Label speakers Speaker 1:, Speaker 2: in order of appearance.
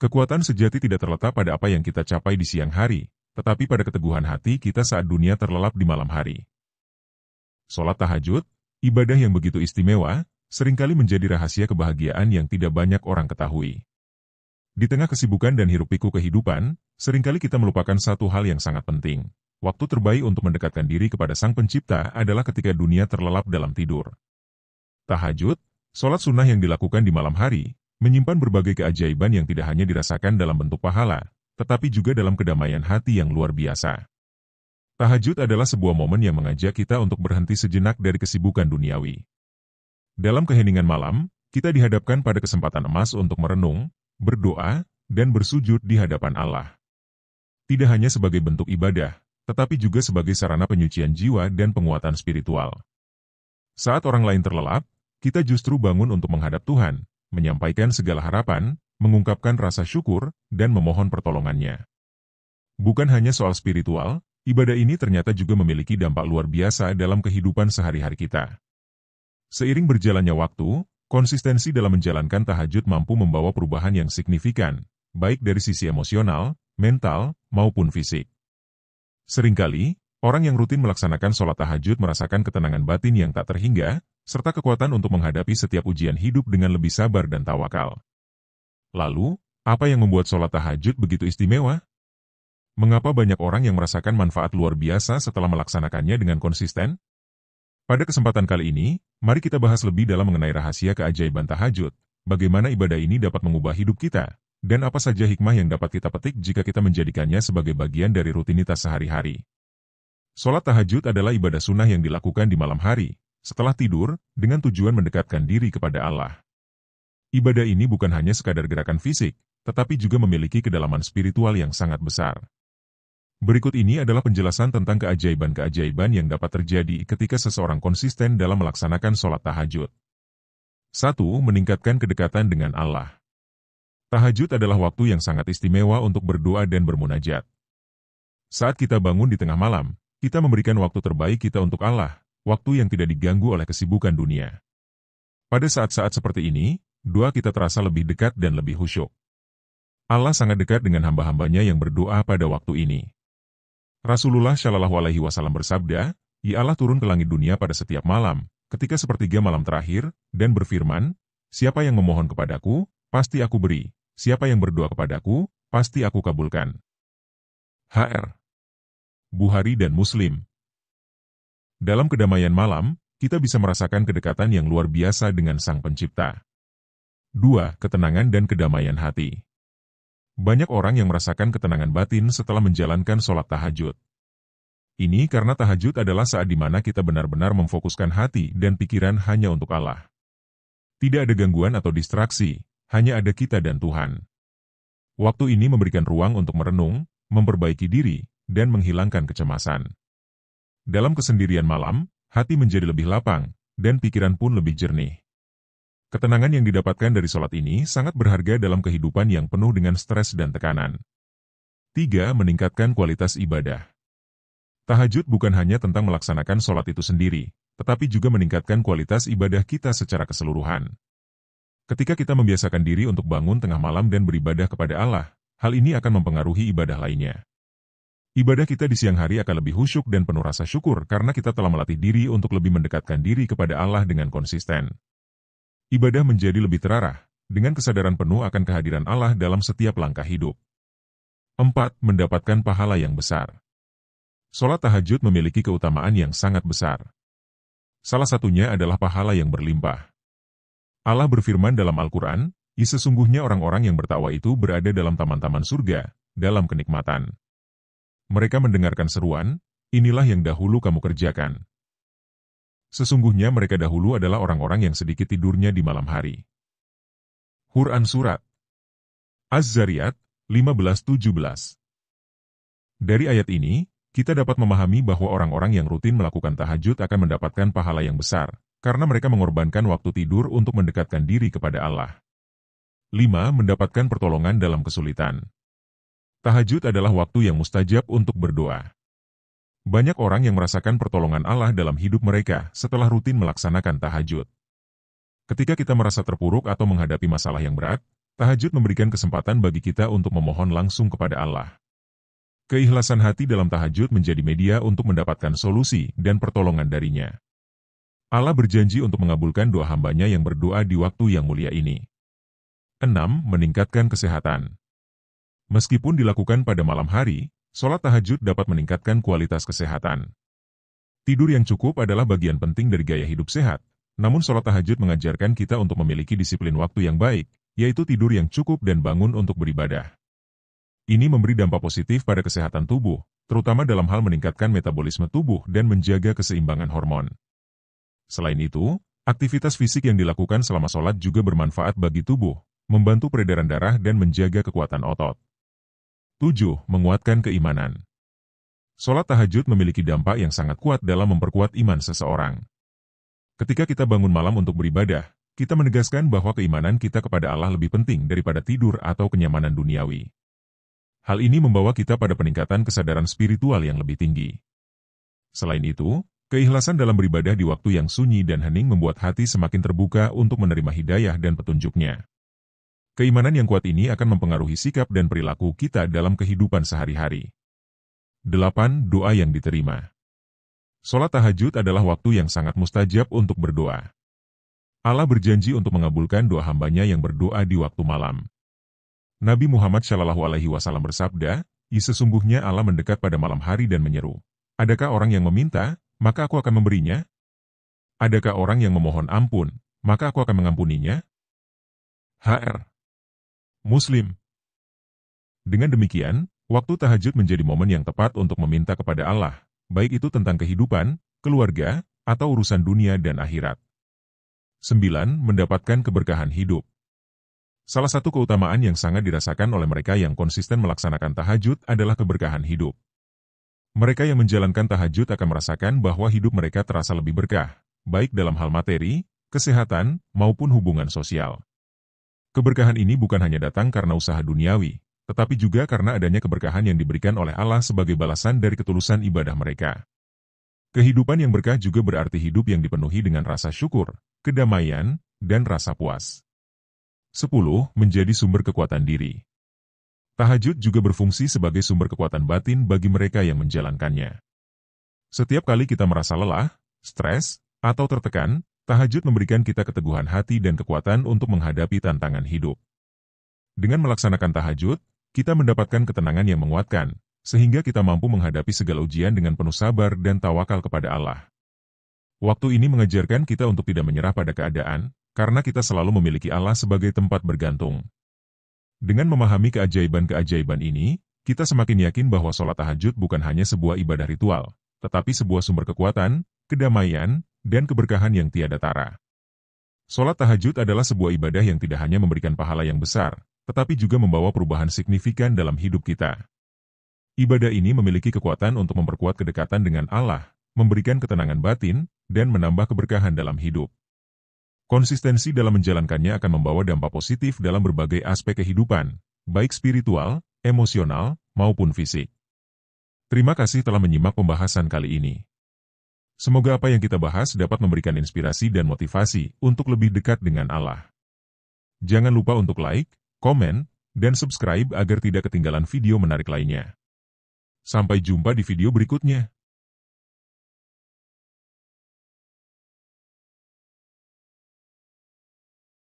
Speaker 1: Kekuatan sejati tidak terletak pada apa yang kita capai di siang hari, tetapi pada keteguhan hati kita saat dunia terlelap di malam hari. Sholat tahajud, ibadah yang begitu istimewa, seringkali menjadi rahasia kebahagiaan yang tidak banyak orang ketahui. Di tengah kesibukan dan hiruk-pikuk kehidupan, seringkali kita melupakan satu hal yang sangat penting. Waktu terbaik untuk mendekatkan diri kepada Sang Pencipta adalah ketika dunia terlelap dalam tidur. Tahajud, sholat sunnah yang dilakukan di malam hari, menyimpan berbagai keajaiban yang tidak hanya dirasakan dalam bentuk pahala, tetapi juga dalam kedamaian hati yang luar biasa. Tahajud adalah sebuah momen yang mengajak kita untuk berhenti sejenak dari kesibukan duniawi. Dalam keheningan malam, kita dihadapkan pada kesempatan emas untuk merenung, berdoa, dan bersujud di hadapan Allah. Tidak hanya sebagai bentuk ibadah, tetapi juga sebagai sarana penyucian jiwa dan penguatan spiritual. Saat orang lain terlelap, kita justru bangun untuk menghadap Tuhan, menyampaikan segala harapan, mengungkapkan rasa syukur, dan memohon pertolongannya. Bukan hanya soal spiritual, ibadah ini ternyata juga memiliki dampak luar biasa dalam kehidupan sehari-hari kita. Seiring berjalannya waktu, konsistensi dalam menjalankan tahajud mampu membawa perubahan yang signifikan, baik dari sisi emosional, mental, maupun fisik. Seringkali, orang yang rutin melaksanakan sholat tahajud merasakan ketenangan batin yang tak terhingga, serta kekuatan untuk menghadapi setiap ujian hidup dengan lebih sabar dan tawakal. Lalu, apa yang membuat sholat tahajud begitu istimewa? Mengapa banyak orang yang merasakan manfaat luar biasa setelah melaksanakannya dengan konsisten? Pada kesempatan kali ini, mari kita bahas lebih dalam mengenai rahasia keajaiban tahajud, bagaimana ibadah ini dapat mengubah hidup kita, dan apa saja hikmah yang dapat kita petik jika kita menjadikannya sebagai bagian dari rutinitas sehari-hari. Sholat tahajud adalah ibadah sunnah yang dilakukan di malam hari, setelah tidur, dengan tujuan mendekatkan diri kepada Allah. Ibadah ini bukan hanya sekadar gerakan fisik, tetapi juga memiliki kedalaman spiritual yang sangat besar. Berikut ini adalah penjelasan tentang keajaiban-keajaiban yang dapat terjadi ketika seseorang konsisten dalam melaksanakan sholat tahajud. 1. Meningkatkan kedekatan dengan Allah. Tahajud adalah waktu yang sangat istimewa untuk berdoa dan bermunajat. Saat kita bangun di tengah malam, kita memberikan waktu terbaik kita untuk Allah, waktu yang tidak diganggu oleh kesibukan dunia. Pada saat-saat seperti ini, doa kita terasa lebih dekat dan lebih khusyuk. Allah sangat dekat dengan hamba-hambanya yang berdoa pada waktu ini. Rasulullah Shallallahu Alaihi Wasallam bersabda, "Ya Allah turun ke langit dunia pada setiap malam, ketika sepertiga malam terakhir, dan berfirman, siapa yang memohon kepadaku, pasti aku beri, siapa yang berdoa kepadaku, pasti aku kabulkan." Hr. Bukhari dan Muslim. Dalam kedamaian malam, kita bisa merasakan kedekatan yang luar biasa dengan Sang Pencipta. 2. Ketenangan dan kedamaian hati. Banyak orang yang merasakan ketenangan batin setelah menjalankan sholat tahajud. Ini karena tahajud adalah saat di mana kita benar-benar memfokuskan hati dan pikiran hanya untuk Allah. Tidak ada gangguan atau distraksi, hanya ada kita dan Tuhan. Waktu ini memberikan ruang untuk merenung, memperbaiki diri, dan menghilangkan kecemasan. Dalam kesendirian malam, hati menjadi lebih lapang, dan pikiran pun lebih jernih. Ketenangan yang didapatkan dari sholat ini sangat berharga dalam kehidupan yang penuh dengan stres dan tekanan. 3. Meningkatkan kualitas ibadah. Tahajud bukan hanya tentang melaksanakan sholat itu sendiri, tetapi juga meningkatkan kualitas ibadah kita secara keseluruhan. Ketika kita membiasakan diri untuk bangun tengah malam dan beribadah kepada Allah, hal ini akan mempengaruhi ibadah lainnya. Ibadah kita di siang hari akan lebih khusyuk dan penuh rasa syukur karena kita telah melatih diri untuk lebih mendekatkan diri kepada Allah dengan konsisten. Ibadah menjadi lebih terarah, dengan kesadaran penuh akan kehadiran Allah dalam setiap langkah hidup. 4. Mendapatkan pahala yang besar. Sholat tahajud memiliki keutamaan yang sangat besar. Salah satunya adalah pahala yang berlimpah. Allah berfirman dalam Al-Quran, "Sesungguhnya orang-orang yang bertakwa itu berada dalam taman-taman surga, dalam kenikmatan. Mereka mendengarkan seruan, inilah yang dahulu kamu kerjakan." Sesungguhnya mereka dahulu adalah orang-orang yang sedikit tidurnya di malam hari. Quran Surat Az-Zariyat 15-17. Dari ayat ini, kita dapat memahami bahwa orang-orang yang rutin melakukan tahajud akan mendapatkan pahala yang besar, karena mereka mengorbankan waktu tidur untuk mendekatkan diri kepada Allah. 5. Mendapatkan pertolongan dalam kesulitan. Tahajud adalah waktu yang mustajab untuk berdoa. Banyak orang yang merasakan pertolongan Allah dalam hidup mereka setelah rutin melaksanakan tahajud. Ketika kita merasa terpuruk atau menghadapi masalah yang berat, Tahajud memberikan kesempatan bagi kita untuk memohon langsung kepada Allah. Keikhlasan hati dalam tahajud menjadi media untuk mendapatkan solusi dan pertolongan darinya. Allah berjanji untuk mengabulkan doa hambanya yang berdoa di waktu yang mulia ini. 6. Meningkatkan kesehatan. Meskipun dilakukan pada malam hari, sholat tahajud dapat meningkatkan kualitas kesehatan. Tidur yang cukup adalah bagian penting dari gaya hidup sehat, namun sholat tahajud mengajarkan kita untuk memiliki disiplin waktu yang baik, yaitu tidur yang cukup dan bangun untuk beribadah. Ini memberi dampak positif pada kesehatan tubuh, terutama dalam hal meningkatkan metabolisme tubuh dan menjaga keseimbangan hormon. Selain itu, aktivitas fisik yang dilakukan selama sholat juga bermanfaat bagi tubuh, membantu peredaran darah dan menjaga kekuatan otot. 7. Menguatkan keimanan. Sholat tahajud memiliki dampak yang sangat kuat dalam memperkuat iman seseorang. Ketika kita bangun malam untuk beribadah, kita menegaskan bahwa keimanan kita kepada Allah lebih penting daripada tidur atau kenyamanan duniawi. Hal ini membawa kita pada peningkatan kesadaran spiritual yang lebih tinggi. Selain itu, keikhlasan dalam beribadah di waktu yang sunyi dan hening membuat hati semakin terbuka untuk menerima hidayah dan petunjuknya. Keimanan yang kuat ini akan mempengaruhi sikap dan perilaku kita dalam kehidupan sehari-hari. 8. Doa yang diterima. Sholat tahajud adalah waktu yang sangat mustajab untuk berdoa. Allah berjanji untuk mengabulkan doa hambanya yang berdoa di waktu malam. Nabi Muhammad SAW bersabda, sesungguhnya Allah mendekat pada malam hari dan menyeru, adakah orang yang meminta, maka aku akan memberinya? Adakah orang yang memohon ampun, maka aku akan mengampuninya? HR. Muslim. Dengan demikian, waktu tahajud menjadi momen yang tepat untuk meminta kepada Allah, baik itu tentang kehidupan, keluarga, atau urusan dunia dan akhirat. 9. Mendapatkan keberkahan hidup. Salah satu keutamaan yang sangat dirasakan oleh mereka yang konsisten melaksanakan tahajud adalah keberkahan hidup. Mereka yang menjalankan tahajud akan merasakan bahwa hidup mereka terasa lebih berkah, baik dalam hal materi, kesehatan, maupun hubungan sosial. Keberkahan ini bukan hanya datang karena usaha duniawi, tetapi juga karena adanya keberkahan yang diberikan oleh Allah sebagai balasan dari ketulusan ibadah mereka. Kehidupan yang berkah juga berarti hidup yang dipenuhi dengan rasa syukur, kedamaian, dan rasa puas. 10. Menjadi sumber kekuatan diri. Tahajud juga berfungsi sebagai sumber kekuatan batin bagi mereka yang menjalankannya. Setiap kali kita merasa lelah, stres, atau tertekan, tahajud memberikan kita keteguhan hati dan kekuatan untuk menghadapi tantangan hidup. Dengan melaksanakan tahajud, kita mendapatkan ketenangan yang menguatkan, sehingga kita mampu menghadapi segala ujian dengan penuh sabar dan tawakal kepada Allah. Waktu ini mengajarkan kita untuk tidak menyerah pada keadaan, karena kita selalu memiliki Allah sebagai tempat bergantung. Dengan memahami keajaiban-keajaiban ini, kita semakin yakin bahwa sholat tahajud bukan hanya sebuah ibadah ritual, tetapi sebuah sumber kekuatan, kedamaian, dan keberkahan yang tiada tara. Sholat tahajud adalah sebuah ibadah yang tidak hanya memberikan pahala yang besar, tetapi juga membawa perubahan signifikan dalam hidup kita. Ibadah ini memiliki kekuatan untuk memperkuat kedekatan dengan Allah, memberikan ketenangan batin, dan menambah keberkahan dalam hidup. Konsistensi dalam menjalankannya akan membawa dampak positif dalam berbagai aspek kehidupan, baik spiritual, emosional, maupun fisik. Terima kasih telah menyimak pembahasan kali ini. Semoga apa yang kita bahas dapat memberikan inspirasi dan motivasi untuk lebih dekat dengan Allah. Jangan lupa untuk like, komen, dan subscribe agar tidak ketinggalan video menarik lainnya. Sampai jumpa di video berikutnya.